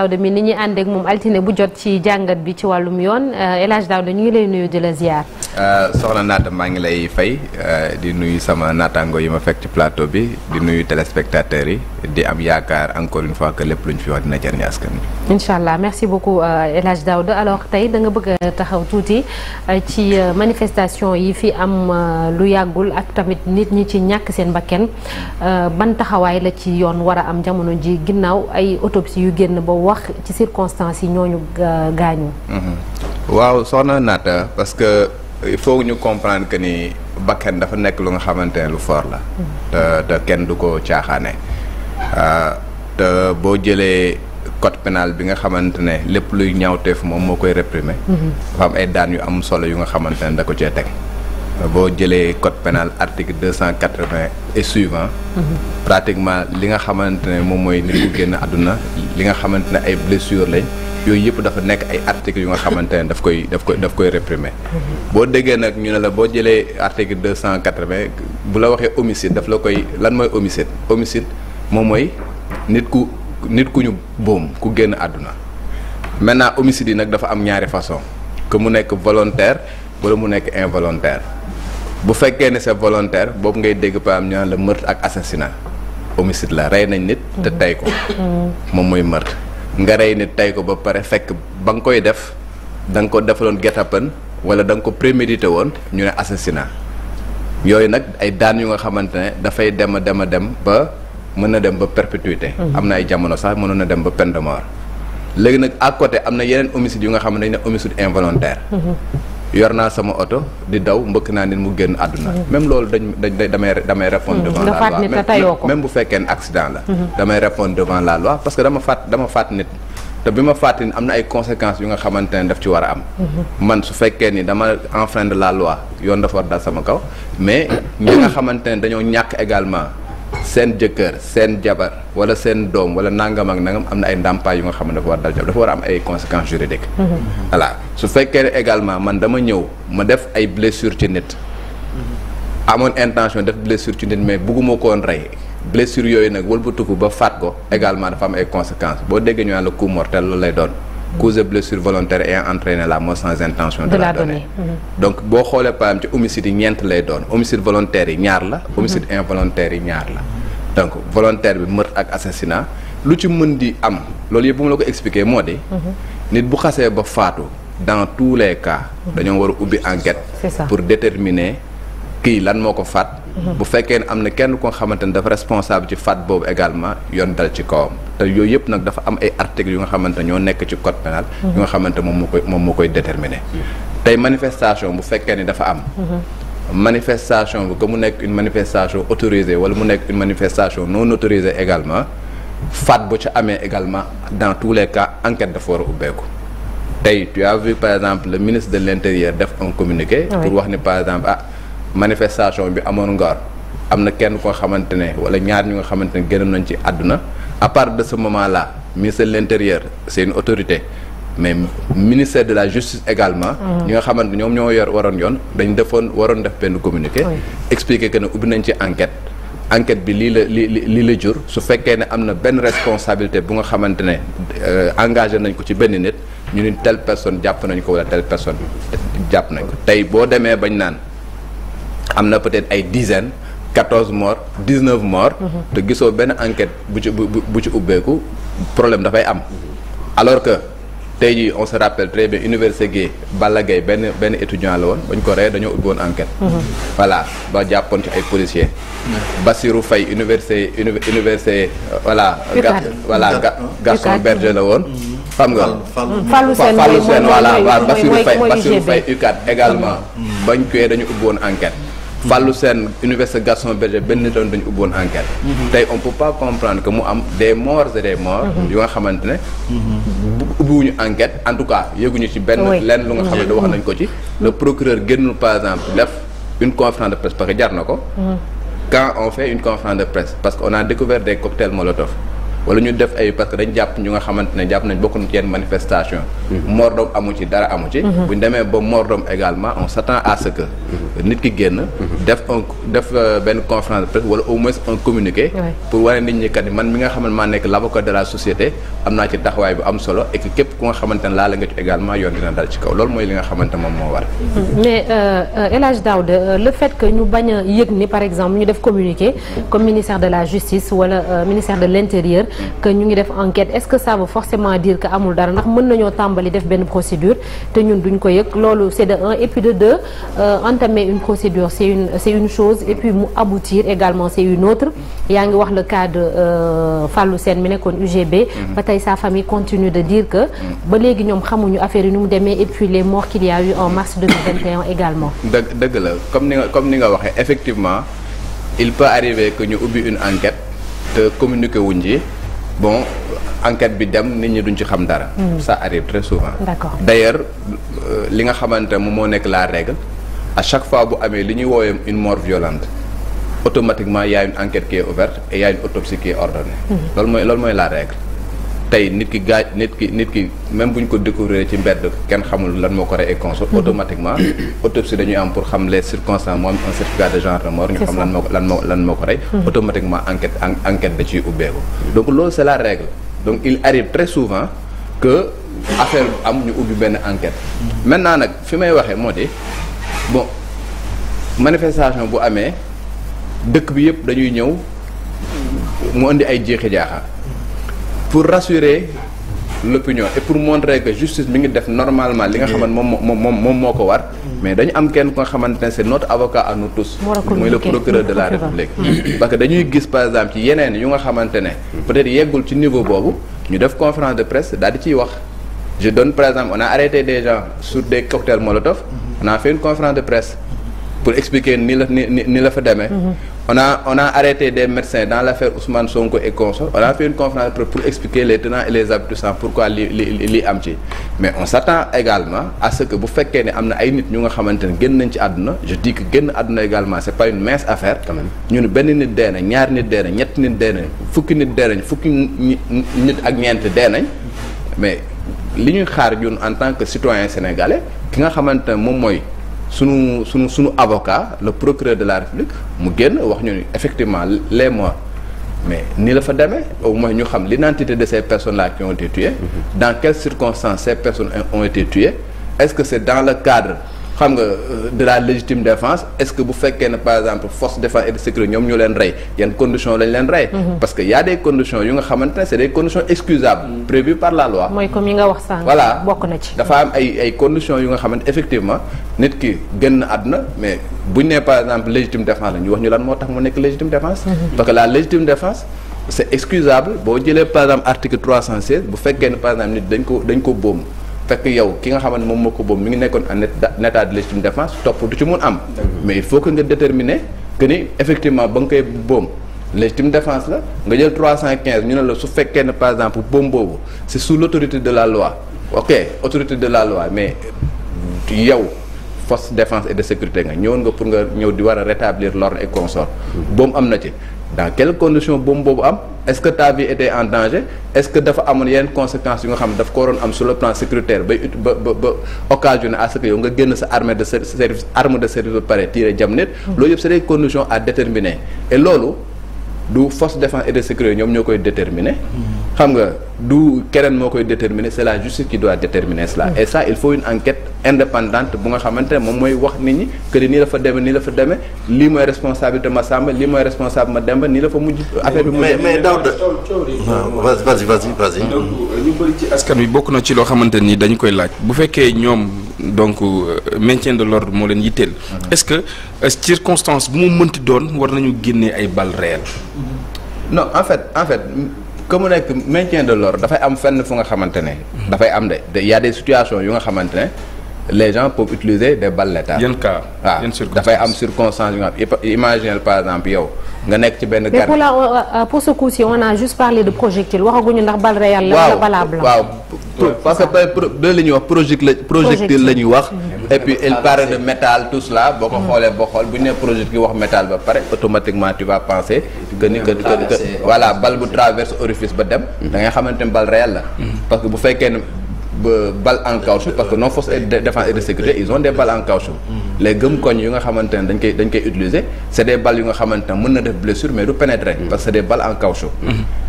Daouda mi ni ñuy ànd ak moom altine bu jot ci jàngat bi ci wàllum yoon El Hadj Daouda ñu ngi lay nuyu di la ziar. soxna Naata maa ngi lay fay di nuyu sama naataango yi ma fekk ci plateau bi di nuyu téléspectateurs yi di am yaakaar encore une fois que lépp lu ñu fi wax dina jëriñ askan wi. incha allah merci beaucoup El Hadj Daouda alors tey da nga bëgg a taxaw tuuti ci manifestation yi fi am lu yàggul ak tamit nit ñi ci ñàkk seen bakken ban taxawaay la ci yoon war a am jamono ji ginnaaw ay autopsie yu génn ba wax ci circonstances yi ñooñu gaañu. waaw soxna Naata parce que il faut ñu comprendre que ni bakken dafa nekk lu nga xamante ne lu fort la. te kenn du ko caaxaane te boo jëlee code pénal bi nga xamante ne lépp luy ñaawteef moom moo koy réprimer. dafa am ay daan yu am solo yu nga xamante ne da ko cee teg. boo jëlee code pénal article 280 et suivant. pratiquement li nga xamante ne moom mooy nit ku génn àdduna li nga xamante ne ay blessures lañ yooyu yëpp dafa nekk ay articles yu nga xamante ne daf koy réprimer. boo déggee nag ñu ne la boo jëlee article 280 bu la waxee homicide daf la koy lan mooy homicide homicide moom mooy nit ku ñu boom ku génn àdduna. maintenant homicide yi nag dafa am ñaari façon que mu nekk volontaire wala mu nekk involontaire. bu fekkee ne c'est volontaire boobu ngay dégg par exemple ñu naan la meurtre ak assassinat homicide la rey nañ nit te tey ko moom mooy meurtre nga rey nit tey ko ba pare fekk ba nga koy def da nga ko defaloon guet-apens wala da nga ko prémédité woon ñu ne assassinat yooyu nag ay daan yu nga xamante ne dafay dem a dem ba mën na dem ba perpétuité am na ay jamono sax mënoon na dem ba peine de mort léegi nag à côté am na yeneen homicide yu nga xam ne dañ ne homicide involontaire yor naa sama oto di daw mbëkk naa nit mu génn àdduna même loolu damay répondre devant la loi même bu fekkee ne accident la damay répondre devant la loi parce que dama faat nit te bi ma faat nit am na ay conséquences yu nga xamante ne daf ci war a am man su fekkee ni dama enfreindre la loi yoon dafa war dal sama kaw mais ñi nga xamante ne dañoo ñàkk également seen jëkkër seen jabar wala seen doom wala nangam ak nangam am na ay ndàmpaay yu nga xam ne dafa war dal dafa war a am ay conséquences juridiques. voilà su fekkee ne également man dama ñëw ma def ay blessures ci nit. amoon intention def blessure ci nit mais bugguma ko woon rey blessure yooyu nag wëlbatiku ba faat ko également dafa am ay conséquences boo déggee ñu naan la coup mortel loolu lay doon. cause de blessure volontaire ayant entraîné la mort sans intention de la donner. donc boo xoolee par exemple ci homicide yi ñeent lay doon homicide volontaire yi ñaar la homicide involontaire yi ñaar la donc volontaire bi meurtre ak assassinat lu ci mën di am loolu yëpp bu ma la ko expliquer moo di nit bu xasee ba faatu dans tous les cas dañoo war a ubbi enquête pour déterminer kii lan moo ko faat bu fekkee ne am na kenn ko xamante ne dafa responsable ci faat boobu également yoon dal ci kawam te yooyu yëpp nag dafa am ay articles yu nga xamante ne ñoo nekk ci code pénal yu nga xamante moom moo koy déterminer tey manifestation bu fekkee ne dafa am manifestation bu que mu nekk une manifestation autorisée wala mu nekk une manifestation non autorisée également faat bu ca amee également dans tous les cas enquête dafa war a ubbeeku tey tu as vu par exemple le ministre de l'intérieur def un communiqué pour wax ni par exemple manifestation bi amoon Ngor am na kenn koo xamante ne wala ñaar ñu nga xamante ne génn nañ ci àdduna à part de ce moment là ministre de l'intérieur c'est une autorité mais ministère de la justice également ñi nga xamante ñoom ñoo waroon yoon dañ waroon def benn communiqué expliquer que ne ubbi nañ ci enquête bi lii la jur su fekkee ne am na benn responsabilité bu nga xamante ne engagé nañ ko ci benn nit ñu ni telle personne jàpp nañ ko wala telle personne jàpp nañ ko tey boo demee bañ naan am na peut-être ay dizaines 14 morts 19 morts te gisoo benn enquête bu ci ubbeeku problème dafay am alors que tey jii on se rappelle très bien université Guèye Balla Gaye benn étudiant la woon bañ ko rey dañoo ubbi woon enquête voilà ba jàppoon ci ay policiers Bassirou Faye université Gaston Berger la woon xam nga Fallou Sène voilà waaw Bassirou Faye UCAD également bañ koy dañu ubbi woon enquête Fallou Sène université Gaston Berger benn nit dañu ubbi woon enquête tey on peut pas comprendre que mu am des morts et des morts yu nga xamante ne ubbiwuñu enquête en tout cas yëguñu ci benn lenn lu nga xam ne wax nañ ko ci le procureur génnul par exemple def une conférence de presse parce que jar na ko quand on fait une conférence de presse parce que on a découvert des cocktails Molotov wala ñu def ay parce que dañ jàpp ñu nga xamante ne jàpp nañ bokk na ci yenn manifestation mort d'homme amu ci dara amu ci bu ñu demee ba mort d'homme également on s'attend à ce que nit ki génn def benn conférence de presse wala au moins un communiqué pour wane nit ñi kat man mi nga xamante maa nekk l'avocat de la société am naa ci taxawaay bu am solo et que képp ku nga xamante ne laala nga ci également yoon dina dal ci kaw loolu mooy li nga xamante moom moo war. mais El Hadj Daouda le fait que ñu bañ a yëg ni par exemple ñu def communiqué comme ministère de la justice wala ministère de l'intérieur que ñu ngi def enquête est-ce que ça veut forcément dire que amul dara ndax mën nañoo tàmbali def benn procédure te ñun duñ ko yëg loolu c'est de un et puis de deux entamer une procédure c'est une chose et puis mu aboutir également c'est une autre yaa ngi wax le cas de Fallou Sène mi nekkoon UGB ba tey sa famille continue de dire que ba léegi ñoom xamuñu affaire yi nu mu demee et puis les morts qu'il y a eu en mars 2021 également. dëgg la comme ni nga waxee effectivement il peut arriver que ñu ubbi une enquête te communiqué wuñ ji bon enquête bi dem nit ñi duñ ci xam dara. ça arrive très souvent. D'accord. D'ailleurs li nga xamante moom moo nekk la règle à chaque fois bu amee li ñuy woowee une mort violente automatiquement il y a une enquête qui est ouverte et il y a une autopsie qui est ordonnée. loolu mooy la règle. tey nit ki même bu ñu ko découvrir ci mbedd kenn xamul lan moo ko rey et consort automatiquement autopsie dañuy am pour xam les circonstances moo am un certificat de genre de mort ñu xam lan moo ko rey automatiquement enquête da ciy ubbeeku donc loolu c'est la règle donc il arrive très souvent que affaire am ñu ubbi benn enquête maintenant nag fi may waxee moo di bon manifestation bu amee dëkk bi yëpp dañuy ñëw mu indi ay jeexi jaaxa pour rassurer l'opinion et pour montrer que justice mi ngi def normalement li nga xamante moom moo ko war mais dañu am kenn ko nga xamante ne c'est notre avocat à nous tous mooy le procureur de la République parce que dañuy gis par exemple ci yeneen yu nga xamante ne peut-être yeggul ci niveau boobu ñu def conférence de presse daal di ciy wax je donne par exemple on a arrêté des gens sur des cocktails Molotov on a fait une conférence de presse pour expliquer ni la fa demee on a arrêté des médecins dans l'affaire Ousmane Sonko et consorts on a fait une conférence pour expliquer les tenants et les aboutissants pourquoi li am ci mais on s'attend également à ce que bu fekkee ne am na ay nit ñu nga xamante ne génn nañ ci àdduna je dis que génn àdduna également c'est pas une mince affaire quand même ñu ne benn nit dee na ñaari nit dee na ñetti nit dee nañ fukki nit dee nañ fukki nit ak ñeent dee nañ mais li ñuy xaar ñun en tant que citoyen sénégalais ki nga xamante ne moom mooy sunu avocat le procureur de la République mu génn wax ñu ni effectivement les morts mais ni la fa demee au moins ñu xam l'identité de ces personnes là qui ont été tuées dans quelles circonstances ces personnes ont été tuées est-ce que c'est dans le cadre xam nga de la légitime défense est-ce que bu fekkee ne par exemple force de défense et de sécurité ñoom ñu leen rey yan conditions lañ leen rey parce que y a des conditions yu nga xamante ne c'est des conditions excusables prévues par la loi mooy comme yi nga wax sànq voilà bokk na ci dafa am ay conditions yu nga xamante effectivement nit ki génn àdduna mais buñ nee par exemple légitime défense la ñu wax ñu lan moo tax mu nekk légitime défense parce que la légitime défense c'est excusable boo jëlee par exemple article 316 bu fekkee ne par exemple nit dañ ko boom fekk yow ki nga xamante moom moo ko boobu mi ngi nekkoon en état de légitime défense topp du ci mun am mais il faut que nga déterminer que ni effectivement ba nga koy boom légitime défense la nga jël 315 ñu ne la su fekkee ne par exemple boom boobu c'est sous l'autorité de la loi ok autorité de la loi mais yow force de défense et de sécurité nga ñëwoon nga pour nga ñëw di war a rétablir l'ordre et consort boom am na ci dans quelles conditions boom boobu am est-ce que ta vie était en danger est-ce que dafa amoon yenn conséquences yu nga xam ne daf ko waroon am sur le plan sécuritaire ba occasionné à ce que yow nga génn sa arme de service ba pare tiré jam nit loolu yëpp c'est des conditions à déterminer et loolu du force de défense et de sécurité ñoom ñoo koy déterminer xam nga du keneen moo koy déterminer c'est la justice qui doit déterminer cela et ça il faut une enquête indépendante bu nga xamante ne moom mooy wax nit ñi que nii la fa demee lii mooy responsabilité ma Samba lii mooy responsable ma Demba nii la fa mujj affaire bi mais Daouda vas-y donc ñu bëri ci askan wi bokk na ci loo xamante ni dañu koy laaj bu fekkee ñoom donc maintien de l'ordre moo leen yitteel est-ce que circonstance bu mu mënti doon war nañu génnee ay balles réelles non en fait que mu nekk maintien de l'ordre dafay am fenn fu nga xamante ne dafay am de y a des situations yu nga xamante ne les gens peuvent utiliser des balles létales. yan cas dafay am circonstances yu nga xam imagine par exemple yow nga nekk ci benn garde mais pour ce coup-ci on a juste parlé de projectile waxaguñu ndax balle réelle la wala valable waaw parce que la ñuy wax projectile la ñuy wax. et puis il parle de métal tout cela boo ko xoolee boo xool bu ñu nee projectile wax métal ba pare automatiquement tu vas penser que ni que voilà bal bu traverse orifice ba dem. da ngay xamante ni bal réel la. parce que bu fekkee ne balle en caoutchouc parce que nos forces de défense et de sécurité ils ont des balles en caoutchouc. les gëm-koñ yu nga xamante ne dañ koy utiliser c'est des balles yu nga xamante ne mën na def blessure mais du pénétrer. parce que c'est des balles en caoutchouc.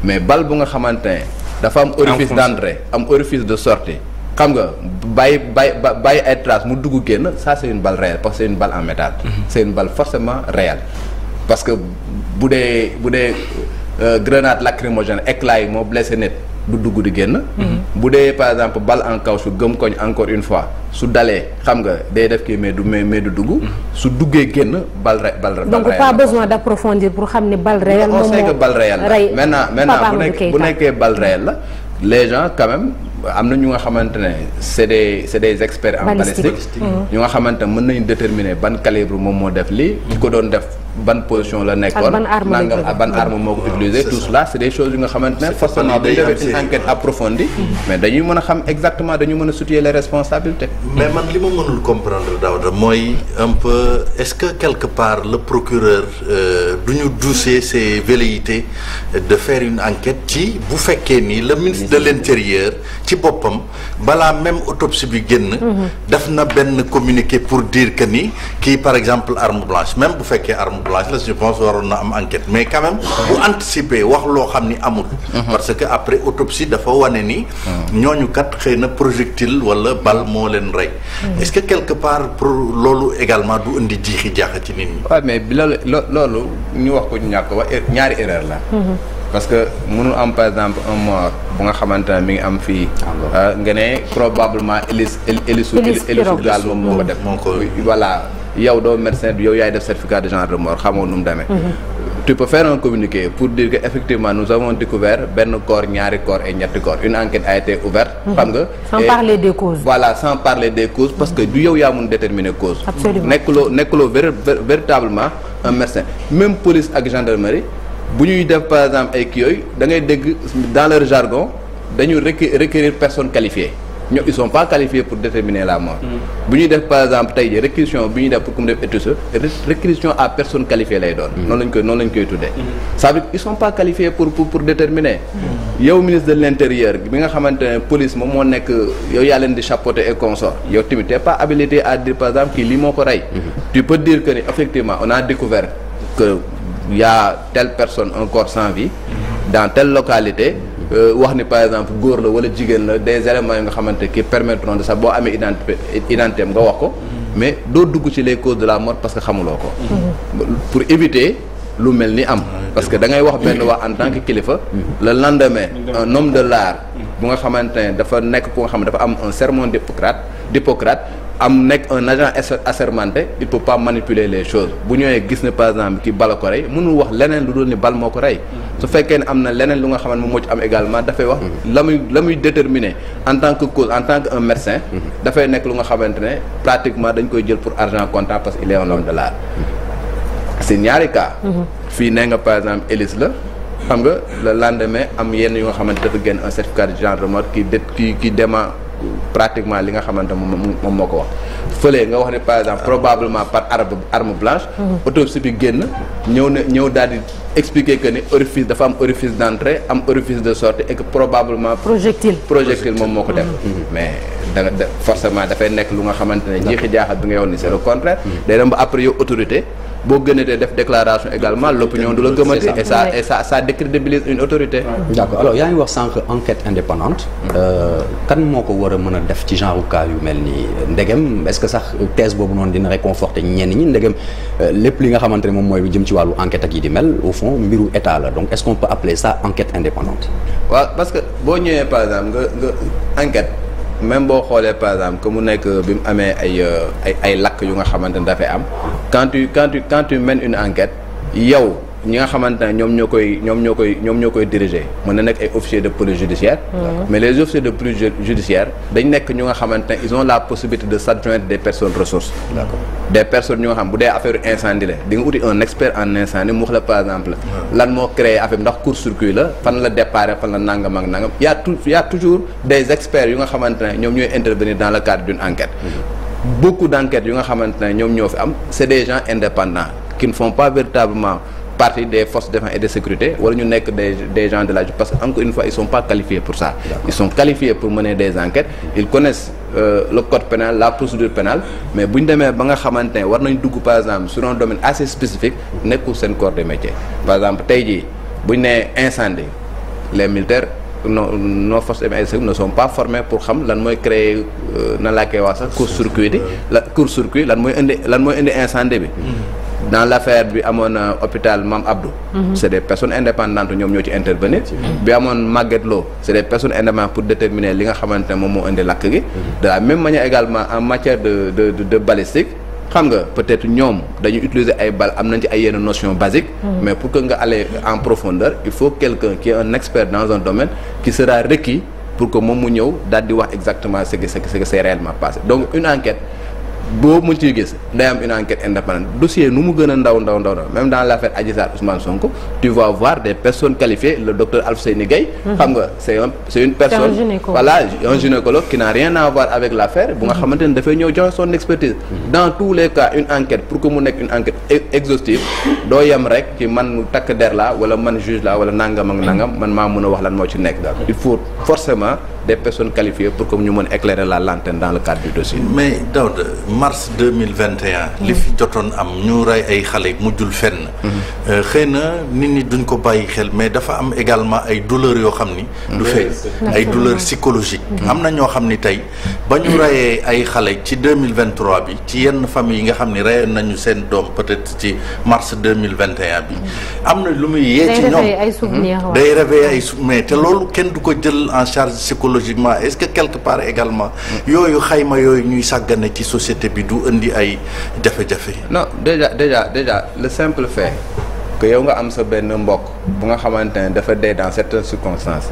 mais balle bu nga xamante ne dafa am orifice d'entrée am orifice de sortie. xam nga bàyyi ay traces mu dugg génn ça c'est une balle réelle parce que c'est une balle en métal. c'est une balle forcément réelle parce que bu dee grenade lacrymogène éclat yi moo blessé nit du dugg di génn. bu dee par exemple balle en caoutchouc gëm koñ encore une fois su dalee xam nga day def kii mais du dugg. su duggee génn balle réelle. donc pas besoin d'approfondir pour xam ne balle réelle. moom on sait que balle réelle la maintenant bu nekkee balle réelle la les gens quand même. am na ñu nga xamante ne c'est des experts en balistique ñu nga xamante ne mën nañu déterminer ban calibre moom moo def lii ki ko doon def ban position la nekkoon nangam ban arme moo ko utilisé tout cela c'est des choses yu nga xamante ne forcément dañu def une enquête approfondie mais dañuy mën a xam exactement dañu mën a situer les responsabilités. mais man li ma mënul comprendre Daouda mooy un peu est-ce que quelque part le procureur du ñu dousser ses velléités de faire une enquête ci bu fekkee ni le ministre de l'intérieur ci boppam balaa même autopsie bi génn def na benn communiqué pour dire que ni kii par exemple arme blanche même bu fekkee arme blanche la je pense waroon na am enquête mais quand même bu anticiper wax loo xam ni amul parce que après autopsie dafa wane ni ñooñu kat xëy na projectile wala balle moo leen rey est-ce que quelque part pour loolu également du indi jiixi jaaxa ci nit ñi waaw mais bi loolu ñu wax ko ñàkk wax ñaari erreur la parce que mënul am par exemple un mort bu nga xamante ne mi ngi am fii nga ne probablement hélice gaal moom moo ko def voilà yow doo médecin yow yaay def certificat de genre de mort xamoo nu mu demee tu peux faire un communiqué pour dire que effectivement nous avons découvert benn corps ñaari corps et ñetti corps une enquête a été ouverte xam nga sans parler des causes voilà sans parler des causes parce que du yow yaa mun déterminer cause absolument nekkuloo véritablement un médecin même police ak gendarmerie bu ñuy def par exemple ay kii yooyu da ngay dégg dans leur jargon dañu requérir personne qualifiée ñoom ils sont pas qualifiés pour déterminer la mort. bu ñuy def par exemple tey jii réquisition bi ñuy def pour ku mu def étude réquisition à personne qualifiée lay doon. noonu lañ koy tuddee. ça veut dire ils sont pas qualifiés pour déterminer. yow ministre de l'intérieur bi nga xamante ne police moom moo nekk yow yaa leen di chapeauter et consort yow tamit t'es pas habilité à dire par exemple kii lii moo ko rey. tu peux dire que ni effectivement on a découvert que y a telle personne un corps sans vie dans telle localité. wax ni par exemple góor la wala jigéen la des éléments yi nga xamante qui permettront de sax boo amee identité nga wax ko mais doo dugg ci les causes de la mort parce que xamuloo ko pour éviter lu mel ni am parce que da ngay wax benn wax en tant que kilifa le lendemain un homme de l'art bu nga xamante ne dafa nekk ku nga xam ne dafa am un sermon d'Hippocrate am nekk un agent assermenté il peut pas manipuler les choses bu ñëwee gis ne par exemple ki bala ko rey mënul wax leneen lu dul ni bal moo ko rey su fekkee ne am na leneen lu nga xamante moom moo ci am également dafay wax la muy déterminer en tant que cause en tant que un médecin dafay nekk lu nga xamante ne pratiquement dañ koy jël pour argent comptant parce que il est un homme de l'art c'est ñaari cas fii nee nga par exemple hélice la xam nga le lendemain am yenn yu nga xamante dafa génn un certificat de genre de mort qui dément pratiquement li nga xamante moom moo ko wax fële nga wax ne par exemple probablement par arme blanche autopsie bi génn ñëw daal di expliquer que ni orifice dafa am orifice d'entrée am orifice de sortie et que probablement projectile moom moo ko def mais forcément dafay nekk lu nga xamante ne jiixi jaaxal bi nga yoon ni c'est le contraire day dem ba après yow autorité boo gënatee def déclaration également l'opinion du la gëmati et ça décrédibilise une autorité. D'accord alors yaa ngi wax sànq enquête indépendante. kan moo ko war a mën a def ci genre cas yu mel nii ndegem est-ce que sax thèse boobu noonu dina réconforter ñenn ñi ndegem lépp li nga xamante ne moom mooy jëm ci wàllu enquête ak yi di mel au fond mbiru état la donc est-ce qu'on peut appeler ça enquête indépendante. waaw parce que boo ñëwee par exemple nga enquête. même boo xoolee par exemple que mu nekk bi mu amee ay lakk yu nga xamante ne dafay am quand tu mènes une enquête yow ñi nga xamante ne ñoom ñoo koy diriger mën na nekk ay officiers de police judiciaire. mais les officiers de police judiciaire dañ nekk ñu nga xamante ne ils ont la possibilité de s'adjoindre des personnes ressources. D'accord. Des personnes ñu nga xam bu dee affaire incendie la di nga uti un expert en incendie mu wax la par exemple lan moo créé affaire ndax court-circuit la fan la départ fan la nangam ak nangam y a toujours des experts yu nga xamante ne ñoom ñooy intervenir dans le cadre d'une enquête. Beaucoup d'enquêtes yu nga xamante ne ñoom ñoo fi am c'est des gens indépendants qui ne font pas véritablement partie des forces de défense et de sécurité wala ñu nekk des gens de la justice parce que encore une fois ils sont pas qualifiés pour ça. Ils sont qualifiés pour mener des enquêtes ils connaissent le code pénal la procédure pénale mais bu ñu demee ba nga xamante ne war nañ dugg par exemple sur un domaine assez spécifique nekkul seen corps de métier. Par exemple tey jii bu ñu nee incendie les militaires nos forces de défense ne sont pas formés pour xam lan mooy créer nan laa koy wax sax court-circuit lan mooy indi incendie bi. Dans l'affaire bi amoon hôpital Mame Abdou. C'est des personnes indépendantes ñoom ñoo ci intervenir. bi amoon Maguette Lo c'est des personnes indépendantes pour déterminer li nga xamante ne moom moo indi lakk gi. De la même manière également en matière de balistique. xam nga peut-être ñoom dañuy utiliser ay balles am nañ ci ay yenn notions basiques. mais pour que nga aller en profondeur il faut quelqu'un qui est un expert dans un domaine qui sera requis pour que moom mu ñëw daal di wax exactement ce que c'est réellement passé donc une enquête boo mu ciy gis day am une enquête indépendante dossier nu mu gën a ndaw même dans l'affaire Adji Sarr Ousmane Sonko tu vas voir des personnes qualifiées le docteur Alfousseyni Gaye xam nga c'est une personne voilà un gynécologue qui n'a rien à voir avec l'affaire bu nga xamante ne dafay ñëw joxe son expertise dans tous les cas une enquête pour que mu nekk une enquête exhaustive doo yem rek ci man takk der la wala man juge la wala nangam ak nangam man maa mën a wax lan moo ci nekk il faut forcément des personnes qualifiées pour que ñu mën éclairer la lanterne dans le cadre du dossier. Mais Daouda mars 2021. li fi jotoon am ñu rey ay xale mujjul fenn. xëy na nit ñi duñ ko bàyyi xel mais dafa am également ay douleurs yoo xam ni. du fee ay douleurs psychologiques. am na ñoo xam ni tey ba ñu reyee ay xale ci 2023 bi ci yenn famille yi nga xam ni reyoon nañu seen doom peut-être ci mars 2021 bi. am na lu muy yee ci ñoom day réveiller ay souvenirs te loolu kenn du ko jël en charge psychologiquement est-ce que quelque part également yooyu xayma yooyu ñuy sàggane ci société bi du indi ay jafe-jafe. non déjà le simple fait que yow nga am sa benn mbokk bu nga xamante ne dafa dee dans certaines circonstances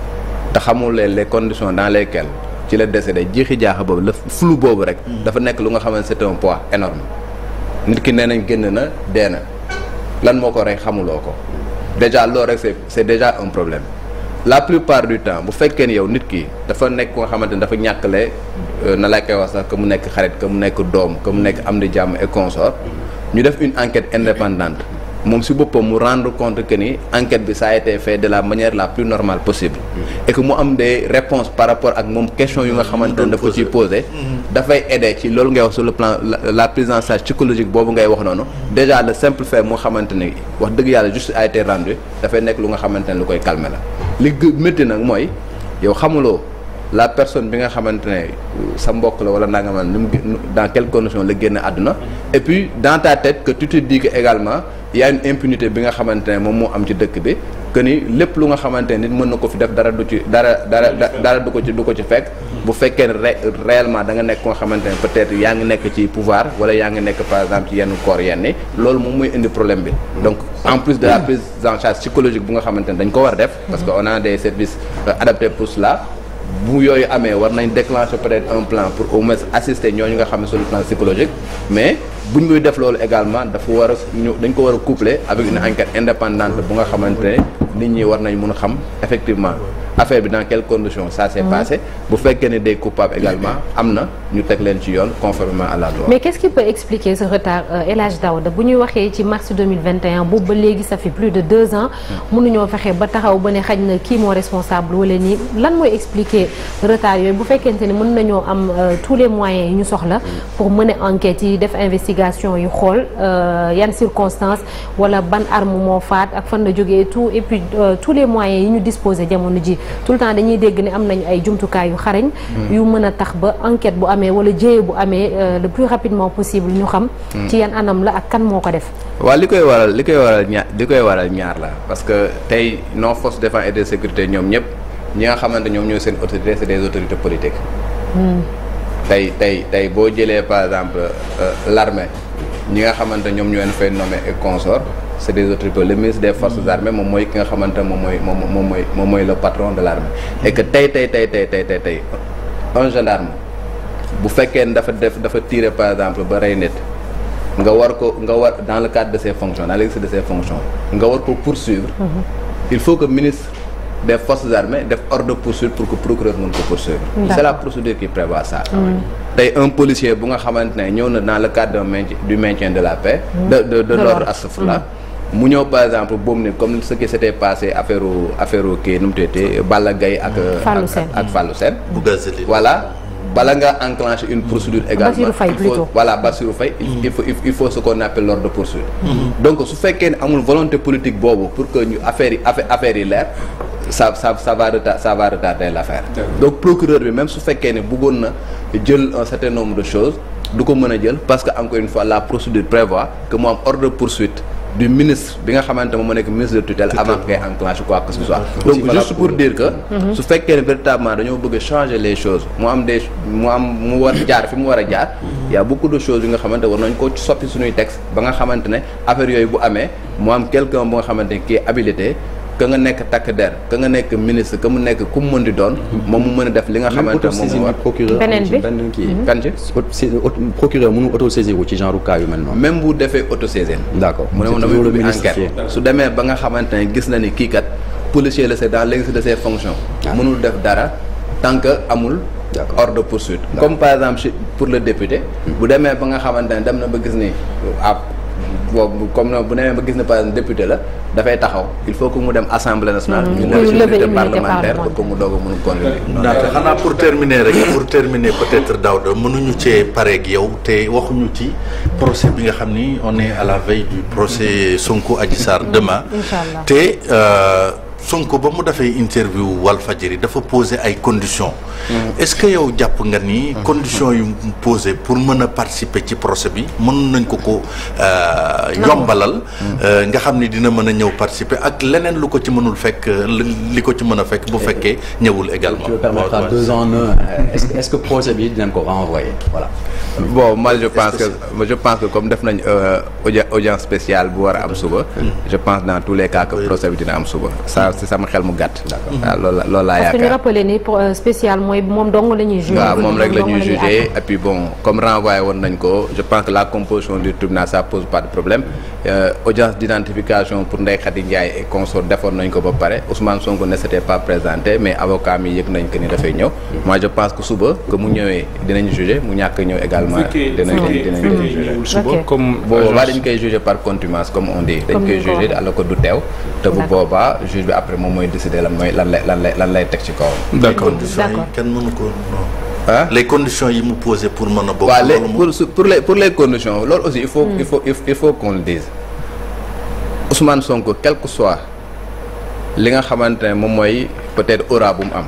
te xamul les conditions dans lesquelles ci la décédé jiixi jaaxa boobu la flou boobu rek. dafa nekk lu nga xamante c'est un poids énorme nit ki nee nañ génn na dee na lan moo ko rey xamuloo ko déjà loolu rek c'est déjà un problème. La plupart du temps bu fekkee ni yow nit ki dafa nekk ko nga xamante ne dafa ñàkkale na laa koy wax sax que mu nekk xarit que mu nekk doom que mu nekk am di jàmm et consort ñu def une enquête indépendante moom si boppam mu rendre compte que ni enquête bi ça a été fait de la manière la plus normale possible et que mu am des réponses par rapport ak moom question yu nga xamante ne dafa ciy posé dafay aider ci loolu ngay wax sur le plan la prise en charge psychologique boobu ngay wax noonu déjà le simple fait moo xamante ne wax dëgg yàlla juste a été rendu dafay nekk lu nga xamante ne lu koy calmer la li métti nag mooy yow xamuloo la personne bi nga xamante ne sa mbokk la wala nanga dans quelles conditions la génn àdduna et puis dans ta tête que tu te dis que également il y a une impunité bi nga xamante ne moom moo am ci dëkk bi que ni lépp lu nga xamante ne nit mën na ko fi def dara du ci dara du ko ci fekk bu fekkee ne réellement da nga nekk ko nga xamante ne peut-être yaa ngi nekk ci pouvoir wala yaa ngi nekk par exemple ci yenn corps yenn loolu moom mooy indi problème bi donc en plus de la prise en charge psychologique bu nga xamante ne dañ ko war def parce que on a des services adaptés pour cela bu yooyu amee war nañ déclencher peut-être un plan pour au moins assister ñooñu nga xam ne sur le plan psychologique mais buñ muy def loolu également dafa war a dañ ko war a coupler avec une enquête indépendante bu nga xamante ne nit ñi war nañ mun a xam effectivement affaire bi dans quelles conditions ça s'est passé bu fekkee ne des coupables également am na ñu teg leen ci yoon conformément à la loi. Mais qu'est-ce qui peut expliquer ce retard El Hadj Daouda bu ñuy waxee ci mars 2021 boobu ba léegi ça fait plus de 2 ans mënuñoo fexe ba taxaw ba ne xaj na kii moo responsable wala nii lan mooy expliquer retard yooyu bu fekkente ne mën nañoo am tous les moyens yi ñu soxla pour mener enquête yi def investigation yu xool yan circonstances wala ban arme moo faat ak fan la jógee tout et puis tous les moyens yi ñu disposer jamono ji tout le temps dañuy dégg ne am nañu ay jumtukaay yu xarañ yu mën a tax ba enquête bu amee wala jéye bu amee le plus rapidement possible ñu xam ci yan anam la ak kan moo ko def. waaw li koy waral ñaar la parce que tey nos forces de défense et de sécurité ñoom ñëpp ñi nga xamante ñoom ñooy seen autorité c'est des autorités politiques. tey boo jëlee par exemple l'armée ñi nga xamante ñoom ñoo leen fay nommer et consort c'est des autorités le ministre des forces armées moom mooy ki nga xamante ne moom mooy le patron de l'armée et que tey un gendarme bu fekkee ne dafa tirer par exemple ba rey nit nga war dans le cadre de ses fonctions dans l'exercice de ses fonctions nga war ko poursuivre il faut que ministre des forces armées def ordre de poursuite pour que procureur mën ko poursuivre. C'est la procédure qui prévoit ça. tey un policier bu nga xamante ne ñëw na dans le cadre du maintien de la paix. de l'ordre astafurlah mu ñëw par exemple boobu ni comme ce qui s'était passé affaire kii nu mu tuddati Balla Gaye ak Fallou Sène voilà bala nga enclencher une procédure également Bassirou Faye il faut ce qu'on appelle l'ordre de poursuite. Donc su fekkee ne amul volonté politique boobu pour que ñu affaire yi leer ça va retarder l'affaire. Donc procureur bi même su fekkee ne bëggoon na jël un certain nombre de choses du ko mën a jël parce que encore une fois la procédure prévoit que mu am ordre de poursuite du ministre bi nga xamante moom moo nekk ministre de tutelle avant ngay enclencher quoi que ce soit. Donc juste pour dire que su fekkee ne véritablement dañoo bëgg changer les choses mu war jaar fi mu war a jaar y a beaucoup de choses yi nga xamante war nañ ko soppi suñuy texte ba nga xamante ne affaire yooyu bu amee mu am quelqu'un bu nga xamante ne qui est habilité que nga nekk takk der que nga nekk ministre que mu nekk ku mu mën di doon moom mu mën a def li nga xamante ne moom war beneen bi kan ci procureur mënu autosaisir ci genre cas yu mel noonu même bu defee autosaisir d'accord mu ne moom damay ubbi enquête su demee ba nga xamante ne gis na ni kii kat policier la c'est dans l'exercice de ses fonctions mënul def dara tant que amul ordre de poursuite comme par exemple pour le député bu demee ba nga xamante ne dem na ba gis ni boobu comme bu demee ba gis ne par exemple député la dafay taxaw il faut que mu dem assemblée nationale ñu lever parlementaire pour que mu doog a mën a continuer xanaa pour terminer peut-être Daouda mënuñu cee pareeg yow te waxuñu ci procès bi nga xam ni on est à la veille du procès Sonko Adji Sarr demain te Sonko ba mu defee interview Walfadjri dafa poser ay conditions. Est-ce que yow jàpp nga ni conditions yu mu poser pour mën a participer ci procès bi mën nañ ko yombalal nga xam ni dina mën a ñëw participer ak leneen lu ko ci mënul fekk li ko ci mën a fekk bu fekkee ñëwul également. Tu veux permettre à 2 ans est-ce que procès bi dinañ ko renvoyer voilà. Bon moi je pense que comme def nañ audience spéciale bu war a am suba. Je pense dans tous les cas que procès bi dina am suba. si sama xel mu gàtt. waaw loolu laa yaakaar. parce que ñu rappelé ni spécial mooy moom dong la ñuy jugé. waaw moom rek la ñuy jugé et puis bon comme renvoyé woon nañ ko je pense que la composition du tribunal ça pose pas de problème audience d'identification pour Ndeye Khady Ndiaye et consort defoon nañ ko ba pare Ousmane Sonko ne s'était pas présenté mais avocat mi yëg nañ que ni dafay ñëw. moi je pense que suba que mu ñëwee dinañ jugé mu ñàkk ñëw également. dinañ jugé suba comme. boobaa dañ koy jugé par contumace comme on dit. dañ koy jugé alors que du teew. te bu boobaa juge bi après moom mooy décider lan lay teg ci kawam. d'accord kenn mënu ko non. Les conditions yi mu posé pour mën a bokk. waaw pour les conditions loolu aussi il faut qu'on le dise Ousmane Sonko quel que soit li nga xamante ne moom mooy peut-être aura bu mu am.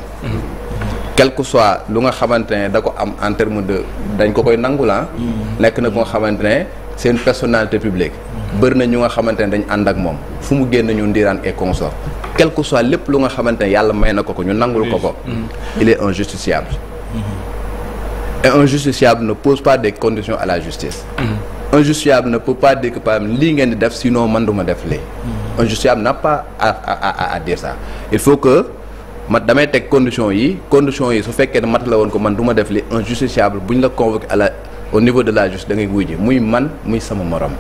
quel que soit lu nga xamante ne da ko am en terme de dañ ko koy nangu la nekk na ko nga xamante ne c'est une personnalité publique. bëri na ñu nga xamante ne dañ ànd ak moom fu mu génn ñu ndiraan et consort quel que soit lépp lu nga xamante ne yàlla may na ko ñu nangul ko il est injusticiable. Et un justiciable ne pose pas des conditions à la justice. Un justiciable ne peut pas dire que par exemple lii ngeen di def sinon man duma def lii. Un justiciable n'a pas à dire ça. Il faut que damay teg conditions yi su fekkee ne mat la woon ko man duma def lii un justiciable bu ñu la convoqué au niveau de la justice da ngay wuy ji muy man muy sama morom.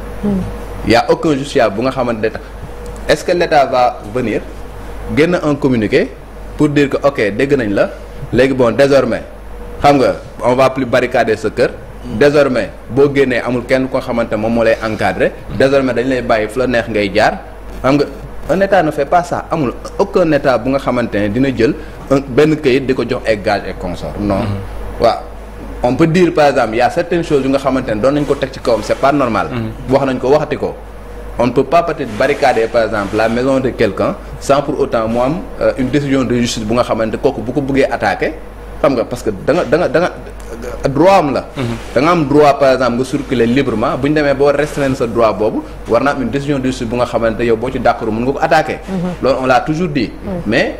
Y a aucun justiciable bu nga xamante ne est-ce que l'État va venir génn un communiqué pour dire que ok dégg nañ la léegi bon désormais xam nga on va plus barricader sa kër désormais boo génnee amul kenn ko xamante moom moo lay encadrer désormais dañ lay bàyyi fu la neex ngay jaar xam nga un État ne fait pas ça amul aucun État bu nga xamante ne dina jël benn këyit di ko jox ay gages et consorts non waaw on peut dire par exemple y a certaines choses yu nga xamante ne doon nañ ko teg ci kawam c'est pas normal wax nañ ko waxati ko on ne peut pas peut-être barricader par exemple la maison de quelqu'un sans pour autant mu am une décision de justice bu nga xamante kooku bu ko bëggee attaquer xam nga parce que da nga droit am la da nga am droit par exemple nga circuler librement bu ñu demee boo restreindre sa droit boobu war na am une décision de justice bu nga xamante yow boo ci d'accord mën nga ko attaquer loolu on l'a toujours dit mais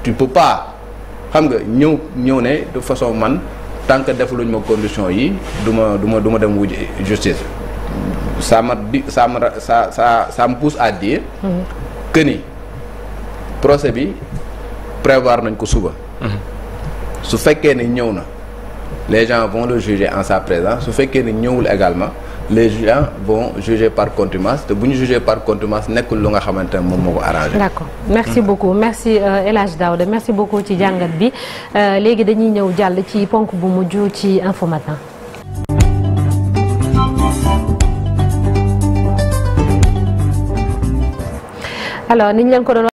tu peux pas xam nga ñëw ne de façon man tant que defuluñ ma condition yi du ma dem wuj justice ça me pousse à dire que ni procès bi prévoir nañ ko suba. su fekkee ni ñëw na les gens vont le juger en sa présence su fekkee ni ñëwul également les gens vont juger par contumace te bu ñu juger par contumace nekkul lu nga xamante ne moom moo ko arrangé. d'accord merci beaucoup merci El Hadj Daouda merci beaucoup ci jàngat bi léegi dañuy ñëw jàll ci ponk bu mujj ci Infos Matin. alors niñ leen ko doon